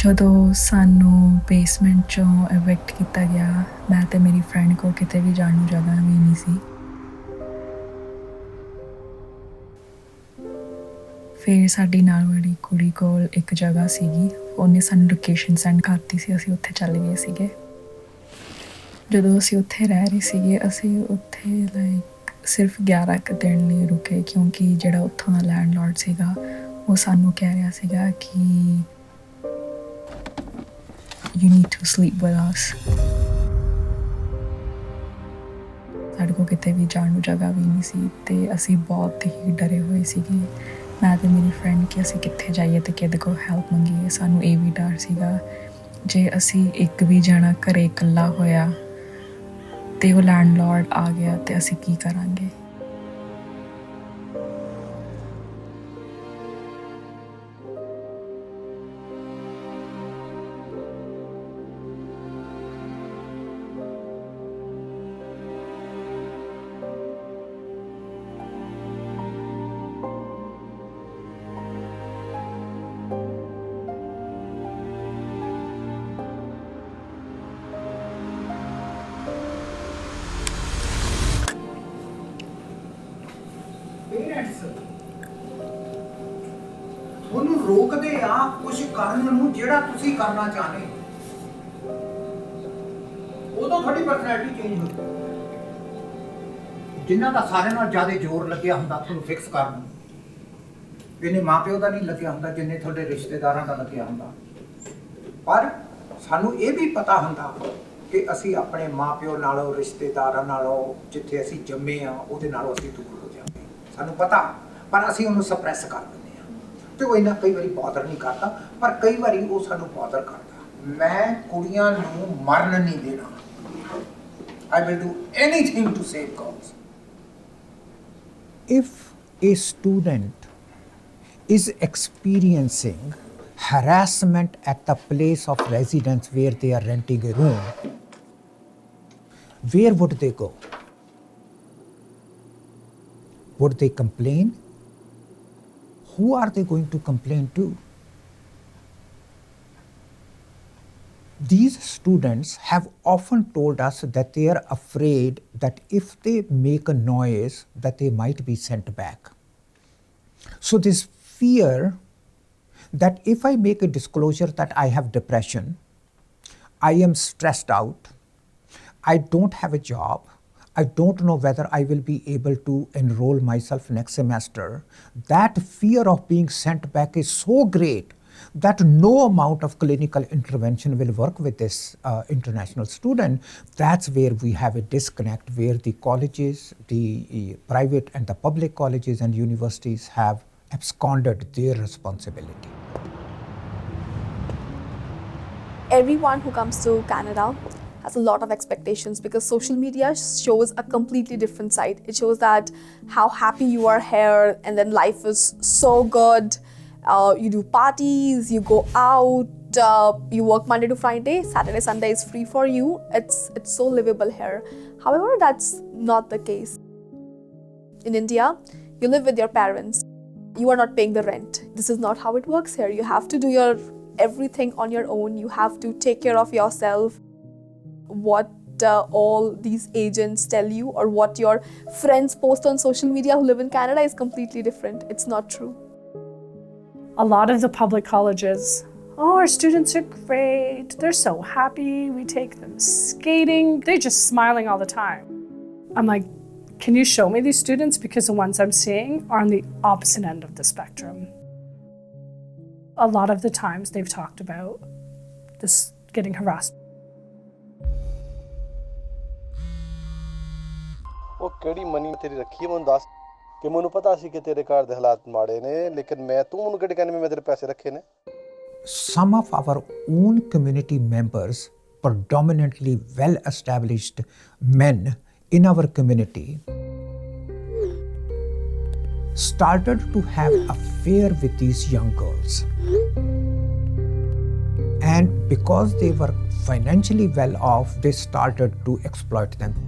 ਜਦੋਂ ਸਾਨੂੰ ਬੇਸਮੈਂਟ 'ਚੋਂ ਇਵੈਕਟ ਕੀਤਾ ਗਿਆ, ਮੈਂ ਤੇ ਮੇਰੀ ਫਰੈਂਡ ਕੋਲ ਕਿਤੇ ਵੀ ਜਾਣ ਨੂੰ ਜਗ੍ਹਾ ਵੀ ਨਹੀਂ ਸੀ। ਫਿਰ ਸਾਡੀ ਨਾਲ ਵਾਲੀ ਕੁੜੀ ਕੋਲ ਇੱਕ ਜਗ੍ਹਾ ਸੀਗੀ, ਉਹਨੇ ਸਾਨੂੰ ਲੋਕੇਸ਼ਨ ਸੈਂਡ ਕਰਤੀ ਸੀ, ਅਸੀਂ ਉੱਥੇ ਚੱਲ ਗਏ ਸੀਗੇ। ਜਦੋਂ ਅਸੀਂ ਉੱਥੇ ਰਹਿ ਰਹੇ ਸੀਗੇ, ਅਸੀਂ ਉੱਥੇ ਲਾਈਕ ਸਿਰਫ 11 ਕੁ ਦਿਨ ਲਈ ਰੁਕੇ, ਕਿਉਂਕਿ ਜਿਹੜਾ ਉੱਥੋਂ ਦਾ ਲੈਂਡਲੌਰਡ ਸੀਗਾ ਉਹ ਸਾਨੂੰ ਕਹਿ ਰਿਹਾ ਸੀਗਾ ਕਿ you need to sleep with us। ਸਾਡੇ ਕੋਲ ਕਿਤੇ ਵੀ ਜਾਣ ਨੂੰ ਜਗ੍ਹਾ ਵੀ ਨਹੀਂ ਸੀ ਤੇ ਅਸੀਂ ਬਹੁਤ ਹੀ ਡਰੇ ਹੋਏ ਸੀਗੇ, ਮੈਂ ਤੇ ਮੇਰੀ ਫਰੈਂਡ, ਕਿ ਅਸੀਂ ਕਿੱਥੇ ਜਾਈਏ ਤੇ ਕਿਹਦੇ ਕੋਲ ਹੈਲਪ ਮੰਗੀਏ। ਸਾਨੂੰ ਇਹ ਵੀ ਡਰ ਸੀਗਾ ਜੇ ਅਸੀਂ ਇੱਕ ਵੀ ਜਣਾ ਘਰੇ ਇਕੱਲਾ ਹੋਇਆ ਤੇ ਉਹ ਲੈਂਡਲੌਰਡ ਆ ਗਿਆ ਤੇ ਅਸੀਂ ਕੀ ਕਰਾਂਗੇ। ਉਹਨੂੰ ਰੋਕਦੇ ਆ ਕੁਝ ਕਰਨ ਨੂੰ ਜਿਹੜਾ ਤੁਸੀਂ ਕਰਨਾ ਚਾਹਦੇ, ਉਦੋਂ ਤੁਹਾਡੀ ਪਰਸਨੈਲਿਟੀ ਚੇਂਜ ਹੋਈ। ਜਿਨ੍ਹਾਂ ਦਾ ਸਾਰਿਆਂ ਨਾਲ ਜ਼ਿਆਦਾ ਜ਼ੋਰ ਲੱਗਿਆ ਹੁੰਦਾ ਤੁਹਾਨੂੰ ਫਿਕਸ ਕਰਨ ਨੂੰ, ਇਹਨੇ ਮਾਪਿਓ ਦਾ ਨਹੀਂ ਲੱਗਿਆ ਹੁੰਦਾ ਜਿੰਨੇ ਤੁਹਾਡੇ ਰਿਸ਼ਤੇਦਾਰਾਂ ਦਾ ਲੱਗਿਆ ਹੁੰਦਾ। ਪਰ ਸਾਨੂੰ ਇਹ ਵੀ ਪਤਾ ਹੁੰਦਾ ਕਿ ਅਸੀਂ ਆਪਣੇ ਮਾਪਿਓ ਨਾਲੋਂ, ਰਿਸ਼ਤੇਦਾਰਾਂ ਨਾਲੋਂ, ਜਿੱਥੇ ਅਸੀਂ ਜੰਮੇ ਆ ਉਹਦੇ ਨਾਲੋਂ ਅਸੀਂ ਦੂਰ ਹੋ ਜਾਂਦੇ, ਸਾਨੂੰ ਪਤਾ। ਪਰ ਅਸੀਂ ਉਹਨੂੰ ਸਪਰੈਸ ਕਰ ਦਿੰਦੇ ਹਾਂ ਤੇ ਉਹ ਇੰਨਾ ਕਈ ਵਾਰੀ ਬਾਦਰ ਨਹੀਂ ਕਰਦਾ, ਪਰ ਕਈ ਵਾਰੀ ਉਹ ਸਾਨੂੰ ਬਾਦਰ ਕਰਦਾ। ਮੈਂ ਕੁੜੀਆਂ ਨੂੰ ਮਰਨ ਨਹੀਂ ਦੇਣਾ। I will do anything to save girls. If a student is experiencing harassment at the place of residence where they are renting a room, where would they go? Would they complain? Who are they going to complain to? These students have often told us that they are afraid that if they make a noise, that they might be sent back. So this fear that if I make a disclosure that I have depression, I am stressed out, I don't have a job, I don't know whether I will be able to enroll myself next semester, that fear of being sent back is so great that no amount of clinical intervention will work with this international student. That's where we have a disconnect, where the colleges, the private and the public colleges and universities have absconded their responsibility. Everyone who comes to Canada has a lot of expectations because social media shows a completely different side. It shows that how happy you are here and then life is so good. You do parties, you go out, you work Monday to Friday, Saturday, Sunday is free for you. It's so livable here. However, that's not the case. In India, you live with your parents. You are not paying the rent. This is not how it works here. You have to do your everything on your own. You have to take care of yourself. What all these agents tell you or what your friends post on social media who live in Canada is completely different. It's not true. A lot of the public colleges, oh, our students are great, they're so happy, we take them skating, they're just smiling all the time. I'm like, can you show me these students? Because the ones I'm seeing are on the opposite end of the spectrum. A lot of the times they've talked about this getting harassed. ਉਹ ਕਿਹੜੀ money ਤੇਰੀ ਰੱਖੀ ਮੈਨੂੰ ਦੱਸ ਕਿ ਮੈਨੂੰ ਪਤਾ ਸੀ ਕਿ ਤੇਰੇ ਘਰ ਦੇ ਹਾਲਾਤ ਮਾੜੇ ਨੇ, ਲੇਕਿਨ ਤੂੰ ਮੈਨੂੰ ਕਿਹੜੇ ਕਹਿੰਦੇ ਮੈਂ ਤੇਰੇ ਪੈਸੇ ਰੱਖੇ ਨੇ। Some of our own community members, predominantly well-established men in our community, started to have affair with these young girls. And because they were financially well off, they started to exploit them.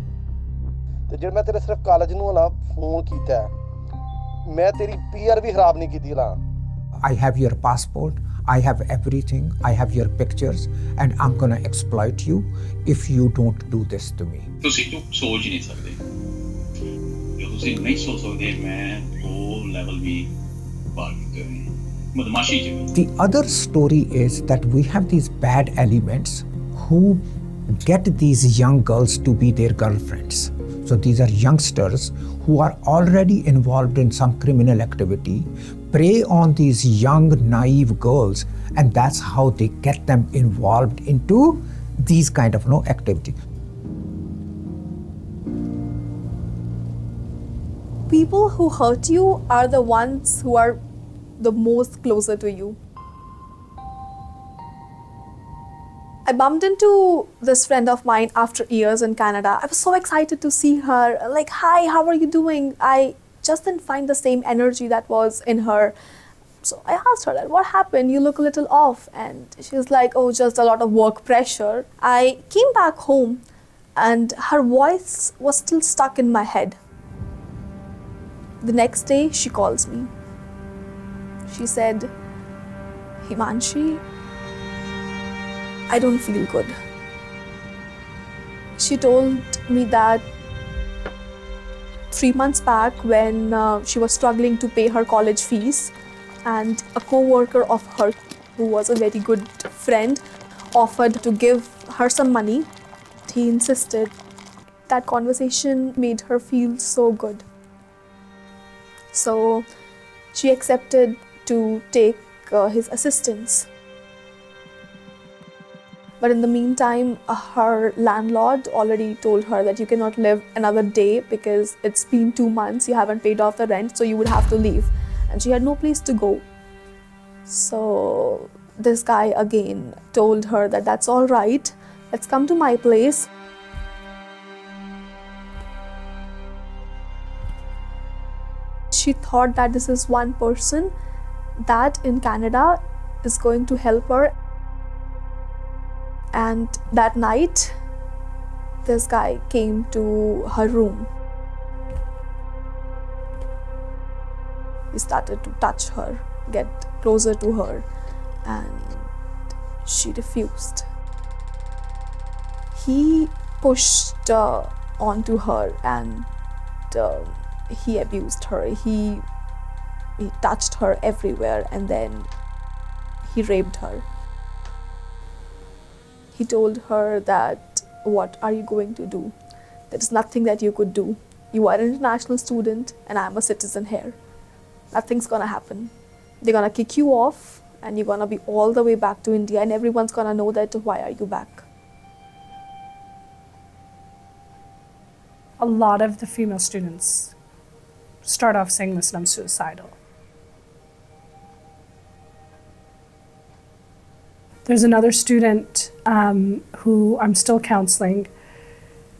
ਤੇ ਜੇ ਮੈਂ ਤੇਰੇ ਸਿਰਫ college ਨੂੰ ਨਾ phone ਕੀਤਾ, ਮੈਂ ਤੇਰੀ ਪੀਆਰ ਵੀ ਖਰਾਬ ਨਹੀਂ ਕੀਤੀ ਲਾ। I have your passport, I have everything, I have your pictures, and I'm gonna exploit you if you don't do this to me. ਤੁਸੀਂ ਤਾਂ ਸੋਚ ਹੀ ਨਹੀਂ ਸਕਦੇ ਜੋ ਤੁਸੀਂ ਨਹੀਂ ਸੋਚ ਸਕਦੇ ਮੈਂ ਉਹ ਲੈਵਲ ਵੀ ਪਾਰ ਕੀਤੇ ਹੋਏ ਬਦਮਾਸ਼ੀ ਚ ਵੀ The other story is that we have these bad elements who get these young girls to be their girlfriends. So these are youngsters who are already involved in some criminal activity, prey on these young, naive girls, and that's how they get them involved into these kind of activity. People who hurt you are the ones who are the most closer to you. I bumped into this friend of mine after years in Canada. I was so excited to see her. Like, hi, how are you doing? I just didn't find the same energy that was in her. So I asked her, what happened? You look a little off. And she's like, oh, just a lot of work pressure. I came back home and her voice was still stuck in my head. The next day, she calls me. She said, Himanshi, I don't feel good. She told me that 3 months back when she was struggling to pay her college fees and a co-worker of her who was a very good friend offered to give her some money. He insisted. That conversation made her feel so good. So she accepted to take his assistance. But in the meantime, her landlord already told her that you cannot live another day because it's been 2 months, you haven't paid off the rent, so you would have to leave. And she had no place to go. So this guy again told her that that's all right, let's come to my place. She thought that this is one person that in Canada is going to help her. And that night, this guy came to her room. He started to touch her, get closer to her, and she refused. He pushed onto her and he abused her. He touched her everywhere and then he raped her. He told her that, what are you going to do? There is nothing that you could do. You are an international student and I'm a citizen here. Nothing's gonna happen. They're gonna kick you off and you're gonna be all the way back to India and everyone's gonna know that why are you back? A lot of the female students start off saying this, and I'm suicidal. There's another student who I'm still counseling.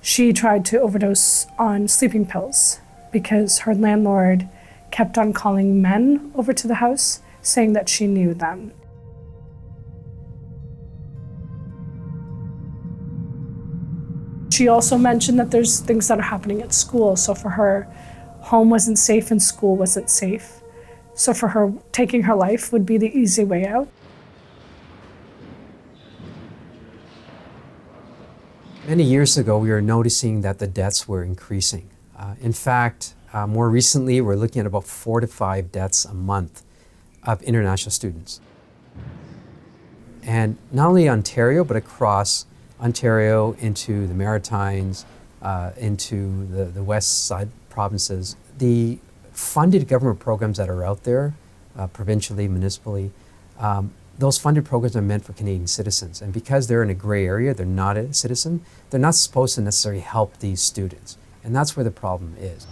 She tried to overdose on sleeping pills because her landlord kept on calling men over to the house, saying that she knew them. She also mentioned that there's things that are happening at school. So for her, home wasn't safe and school wasn't safe. So for her, taking her life would be the easy way out. Many years ago, we were noticing that the deaths were increasing. In fact, more recently, we're looking at about 4 to 5 deaths a month of international students. And not only Ontario, but across Ontario into the Maritimes, into the west side provinces. The funded government programs that are out there, provincially, municipally, those funded programs are meant for Canadian citizens. And because they're in a gray area, they're not a citizen, they're not supposed to necessarily help these students. And that's where the problem is.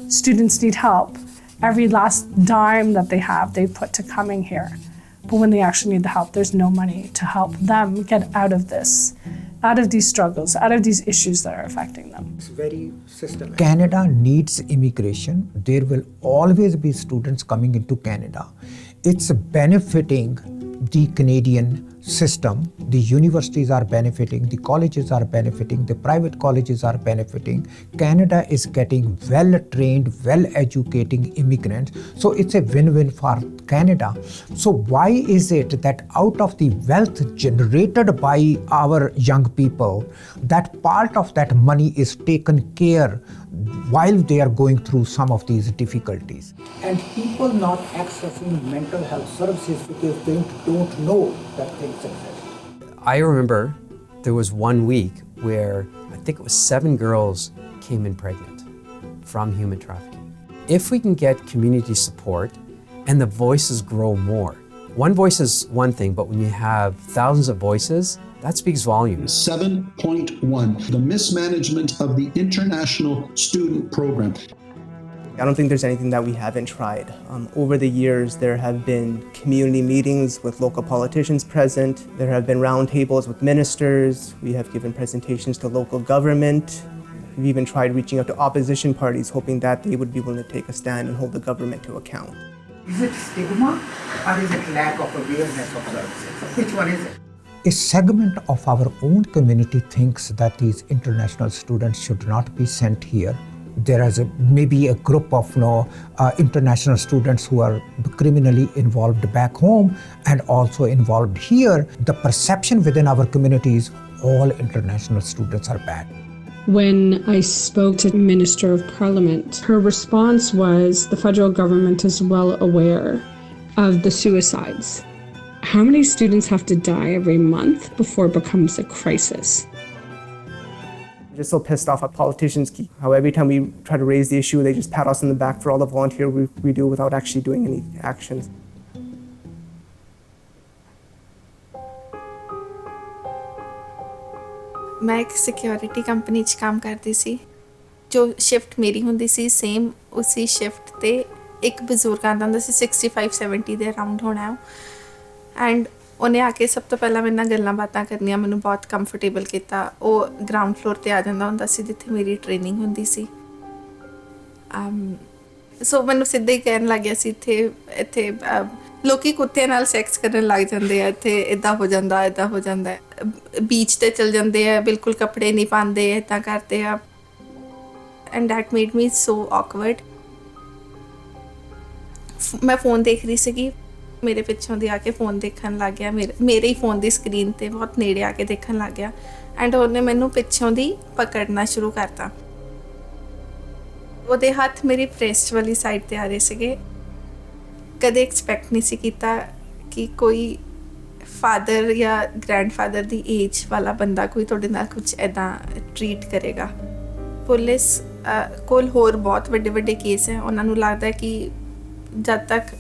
Students need help. Every last dime that they have, they put to coming here. But when they actually need the help, there's no money to help them get out of this, out of these struggles, out of these issues that are affecting them. It's very systematic. Canada needs immigration. There will always be students coming into Canada. It's benefiting the Canadian system, the universities are benefiting, the colleges are benefiting, the private colleges are benefiting. Canada is getting well-trained, well-educating immigrants. So it's a win-win for Canada. So why is it that out of the wealth generated by our young people, that part of that money is taken care while they are going through some of these difficulties? And people not accessing mental health services because they don't know that things exist. I remember there was 1 week where I think it was 7 girls came in pregnant from human trafficking. If we can get community support and the voices grow more, one voice is one thing, but when you have thousands of voices, that speaks volumes. 7.1, the mismanagement of the international student program. I don't think there's anything that we haven't tried. Over the years, there have been community meetings with local politicians present. There have been roundtables with ministers. We have given presentations to local government. We've even tried reaching out to opposition parties, hoping that they would be willing to take a stand and hold the government to account. Is it stigma or is it lack of awareness of services? Which one is it? A segment of our own community thinks that these international students should not be sent here. There is maybe a group of international students who are criminally involved back home and also involved here. The perception within our community is all international students are bad. When I spoke to the Minister of Parliament, her response was the federal government is well aware of the suicides. How many students have to die every month before it becomes a crisis? I'm just so pissed off at politicians, how every time we try to raise the issue, they just pat us on the back for all the volunteer we do without actually doing any actions. मैं एक security company 'ਚ काम करती ਸੀ ਜੋ shift ਮੇਰੀ ਹੁੰਦੀ ਸੀ same ਉਸੇ shift ਤੇ ਇੱਕ ਬਜ਼ੁਰਗ ਆਉਂਦਾ ਹੁੰਦਾ ਸੀ 65-70 ਦੇ ਅਰਾਊਂਡ ਹੋਣਾ ਐਂਡ ਉਹਨੇ ਆ ਕੇ ਸਭ ਤੋਂ ਪਹਿਲਾਂ ਮੇਰੇ ਨਾਲ ਗੱਲਾਂ ਬਾਤਾਂ ਕਰਨੀਆਂ ਮੈਨੂੰ ਬਹੁਤ ਕੰਫਰਟੇਬਲ ਕੀਤਾ ਉਹ ਗਰਾਊਂਡ ਫਲੋਰ ਤੇ ਆ ਜਾਂਦਾ ਹੁੰਦਾ ਸੀ ਜਿੱਥੇ ਮੇਰੀ ਟ੍ਰੇਨਿੰਗ ਹੁੰਦੀ ਸੀ ਸੋ ਮੈਨੂੰ ਸਿੱਧਾ ਹੀ ਕਹਿਣ ਲੱਗ ਗਿਆ ਸੀ ਇੱਥੇ ਲੋਕੀ ਕੁੱਤਿਆਂ ਨਾਲ ਸੈਕਸ ਕਰਨ ਲੱਗ ਜਾਂਦੇ ਆ ਇੱਥੇ ਇੱਦਾਂ ਹੋ ਜਾਂਦਾ ਬੀਚ ਤੇ ਚਲ ਜਾਂਦੇ ਆ ਬਿਲਕੁਲ ਕੱਪੜੇ ਨਹੀਂ ਪਾਉਂਦੇ ਇੱਦਾਂ ਕਰਦੇ ਆ and that made me so awkward ਮੈਂ ਫੋਨ ਦੇਖ ਰਹੀ ਸੀਗੀ ਮੇਰੇ ਪਿੱਛੋਂ ਦੀ ਆ ਕੇ ਫੋਨ ਦੇਖਣ ਲੱਗ ਗਿਆ ਮੇਰੇ ਹੀ ਫੋਨ ਦੀ ਸਕਰੀਨ ਤੇ ਬਹੁਤ ਨੇੜੇ ਆ ਕੇ ਦੇਖਣ ਲੱਗ ਗਿਆ ਐਂਡ ਉਹਨੇ ਮੈਨੂੰ ਪਿੱਛੋਂ ਦੀ ਪਕੜਨਾ ਸ਼ੁਰੂ ਕਰਤਾ ਉਹਦੇ ਹੱਥ ਮੇਰੀ ਬ੍ਰੈਸਟ ਵਾਲੀ ਸਾਈਡ ਤੇ ਆ ਰਹੇ ਸੀਗੇ ਕਦੇ ਐਕਸਪੈਕਟ ਨਹੀਂ ਸੀ ਕੀਤਾ ਕਿ ਕੋਈ ਫਾਦਰ ਜਾਂ ਗ੍ਰੈਂਡਫਾਦਰ ਦੀ ਏਜ ਵਾਲਾ ਬੰਦਾ ਕੋਈ ਤੁਹਾਡੇ ਨਾਲ ਕੁਝ ਇੱਦਾਂ ਟਰੀਟ ਕਰੇਗਾ ਪੁਲਿਸ ਕੋਲ ਹੋਰ ਬਹੁਤ ਵੱਡੇ ਕੇਸ ਹੈ ਉਹਨਾਂ ਨੂੰ ਲੱਗਦਾ ਕਿ ਜਦ ਤੱਕ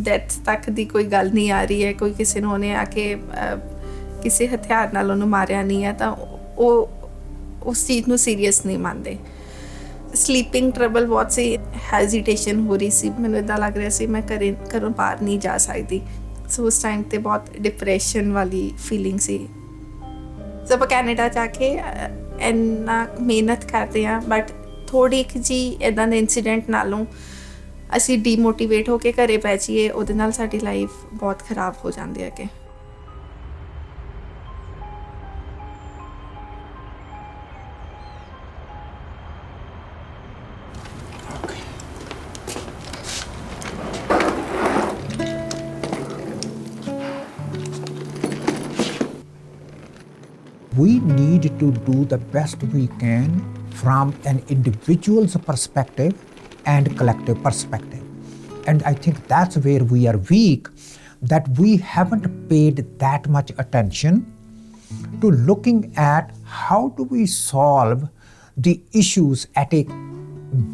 ਡੈਥ ਤੱਕ ਦੀ ਕੋਈ ਗੱਲ ਨਹੀਂ ਆ ਰਹੀ ਹੈ ਕੋਈ ਕਿਸੇ ਨੂੰ ਉਹਨੇ ਆ ਕੇ ਕਿਸੇ ਹਥਿਆਰ ਨਾਲ ਉਹਨੂੰ ਮਾਰਿਆ ਨਹੀਂ ਹੈ ਤਾਂ ਉਹ ਉਸ ਚੀਜ਼ ਨੂੰ ਸੀਰੀਅਸ ਨਹੀਂ ਮੰਨਦੇ ਸਲੀਪਿੰਗ ਟਰਬਲ ਬਹੁਤ ਸੀ ਹੈਜ਼ੀਟੇਸ਼ਨ ਹੋ ਰਹੀ ਸੀ ਮੈਨੂੰ ਇੱਦਾਂ ਲੱਗ ਰਿਹਾ ਸੀ ਮੈਂ ਘਰੋਂ ਬਾਹਰ ਨਹੀਂ ਜਾ ਸਕਦੀ ਸੋ ਉਸ ਟਾਈਮ 'ਤੇ ਬਹੁਤ ਡਿਪਰੈਸ਼ਨ ਵਾਲੀ ਫੀਲਿੰਗ ਸੀ ਸੋ ਆਪਾਂ ਕੈਨੇਡਾ ਜਾ ਕੇ ਇੰਨਾ ਮਿਹਨਤ ਕਰਦੇ ਹਾਂ ਬਟ ਥੋੜ੍ਹੀ ਕੁ ਜਿਹੀ ਇੱਦਾਂ ਦੇ ਇੰਸੀਡੈਂਟ ਨਾਲੋਂ ਅਸੀਂ ਡੀਮੋਟੀਵੇਟ ਹੋ ਕੇ ਘਰੇ ਪੈ ਜਾਈਏ ਉਹਦੇ ਨਾਲ ਸਾਡੀ ਲਾਈਫ ਬਹੁਤ ਖਰਾਬ ਹੋ ਜਾਂਦੀ ਹੈ ਕਿ We need to do the best we can from an individual's perspective and collective perspective. And I think that's where we are weak, that we haven't paid that much attention to looking at how do we solve the issues at a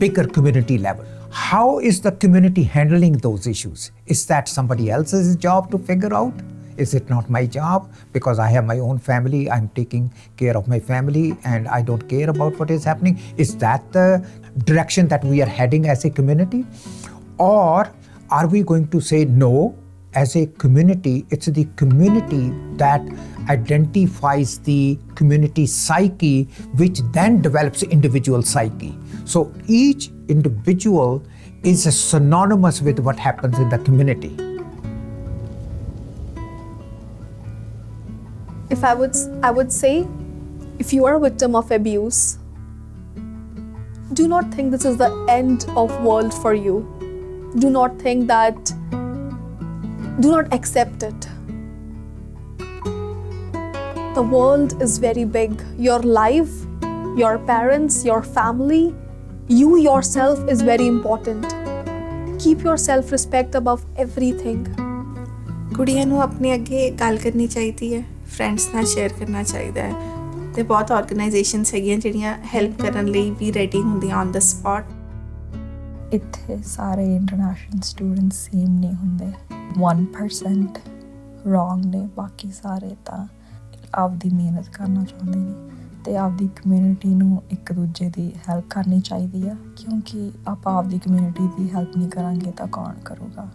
bigger community level. How is the community handling those issues? Is that somebody else's job to figure out? Is it not my job? Because I have my own family, I'm taking care of my family and I don't care about what is happening. Is that the direction that we are heading as a community? Or are we going to say no, as a community, it's the community that identifies the community psyche, which then develops individual psyche. So each individual is synonymous with what happens in the community. if I would say, if you are a victim of abuse, do not think this is the end of world for you. Do not think that, do not accept it. The world is very big. Your life, your parents, your family, you yourself is very important. Keep your self-respect above everything. ਕੁੜੀਆਂ ਨੂੰ ਆਪਣੇ ਅੱਗੇ ਗੱਲ ਕਰਨੀ ਚਾਹੀਦੀ ਹੈ, friends ਨਾਲ share ਕਰਨਾ ਚਾਹੀਦਾ ਹੈ, ਤੇ ਬਹੁਤ ਆਰਗੇਨਾਈਜੇਸ਼ਨਸ ਹੈਗੀਆਂ ਜਿਹੜੀਆਂ ਹੈਲਪ ਕਰਨ ਲਈ ਵੀ ਰੈਡੀ ਹੁੰਦੀਆਂ ਔਨ ਦ ਸਪੌਟ। ਇੱਥੇ ਸਾਰੇ ਇੰਟਰਨੈਸ਼ਨਲ ਸਟੂਡੈਂਟਸ ਸੇਮ ਨਹੀਂ ਹੁੰਦੇ। 1% ਰੋਂਗ ਨੇ, ਬਾਕੀ ਸਾਰੇ ਤਾਂ ਆਪਦੀ ਮਿਹਨਤ ਕਰਨਾ ਚਾਹੁੰਦੇ ਨੇ ਅਤੇ ਆਪਦੀ ਕਮਿਊਨਿਟੀ ਨੂੰ ਇੱਕ ਦੂਜੇ ਦੀ ਹੈਲਪ ਕਰਨੀ ਚਾਹੀਦੀ ਆ, ਕਿਉਂਕਿ ਆਪਾਂ ਆਪਦੀ ਕਮਿਊਨਿਟੀ ਦੀ ਹੈਲਪ ਨਹੀਂ ਕਰਾਂਗੇ ਤਾਂ ਕੌਣ ਕਰੂਗਾ।